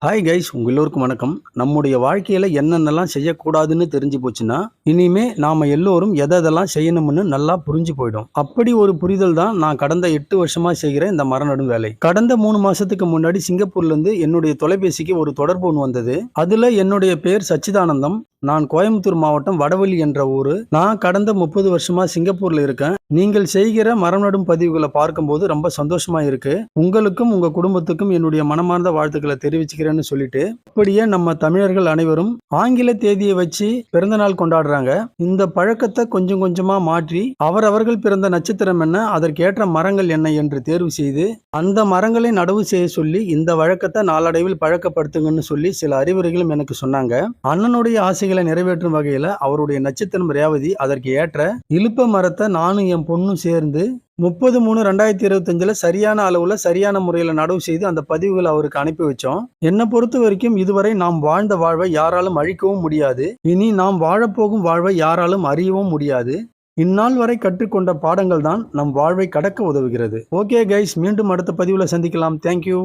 Hi guys, உங்க எல்லோருக்கும் வணக்கம். நம்முடைய வாழ்க்கையில என்னென்னலாம் செய்யக்கூடாதுன்னு தெரிஞ்சு போச்சுன்னா, இனிமே நாம எல்லோரும் எதெல்லாம் செய்யணும்னு நல்லா புரிஞ்சு போயிடும். அப்படி ஒரு புரிதல் தான் நான் கடந்த 8 வருஷமா செய்கிற இந்த மரம் நடும் வேலை. கடந்த 3 மாசத்துக்கு முன்னாடி சிங்கப்பூர்ல இருந்து என்னுடைய தொலைபேசிக்கு ஒரு தொடர்பு ஒன்று வந்தது. அதுல என்னுடைய பேர் சச்சிதானந்தம். நான் கோயம்புத்தூர் மாவட்டம் வடவள்ளி என்ற ஊரு. நான் கடந்த 30 வருஷமா சிங்கப்பூர்ல இருக்கேன். நீங்கள் செய்கிற மரம் நடும் பதிவுகளை பார்க்கும்போது ரொம்ப சந்தோஷமா இருக்கு. உங்களுக்கும் உங்க குடும்பத்துக்கும் என்னுடைய மனமார்ந்த வாழ்த்துக்களை தெரிவிச்சுக்கிறேன்னு சொல்லிட்டு, அப்படியே நம்ம தமிழர்கள் அனைவரும் ஆங்கில தேதியை வச்சு பிறந்த நாள் கொண்டாடுறாங்க. இந்த பழக்கத்தை கொஞ்சம் கொஞ்சமா மாற்றி அவரவர்கள் பிறந்த நட்சத்திரம் என்ன, அதற்கேற்ற மரங்கள் என்ன என்று தேர்வு செய்து அந்த மரங்களை நடவு செய்ய சொல்லி இந்த வழக்கத்தை நாளடைவில் பழக்கப்படுத்துங்கன்னு சொல்லி சில அறிவுரைகளும் எனக்கு சொன்னாங்க. அண்ணனுடைய ஆசைகளை நிறைவேற்றும் வகையில அவருடைய நட்சத்திரம் ரேவதி, அதற்கு ஏற்ற இலுப்ப மரத்தை நானும் என் பொண்ணும் சேர்ந்து 30/3/2025 சரியான அளவுல சரியான முறையில நடவு செய்து அந்த பதிவுகளை அவருக்கு அனுப்பி வச்சோம். என்னை பொறுத்த வரைக்கும் இதுவரை நாம் வாழ்ந்த வாழ்வை யாராலும் அழிக்கவும் முடியாது. இனி நாம் வாழப்போகும் வாழ்வை யாராலும் அறியவும் முடியாது. இந்நாள் வரை கற்றுக்கொண்ட பாடங்கள் தான் நம் வாழ்வை கடக்க உதவுகிறது. ஓகே கைஸ், மீண்டும் அடுத்த பதிவுல சந்திக்கலாம். தேங்க்யூ.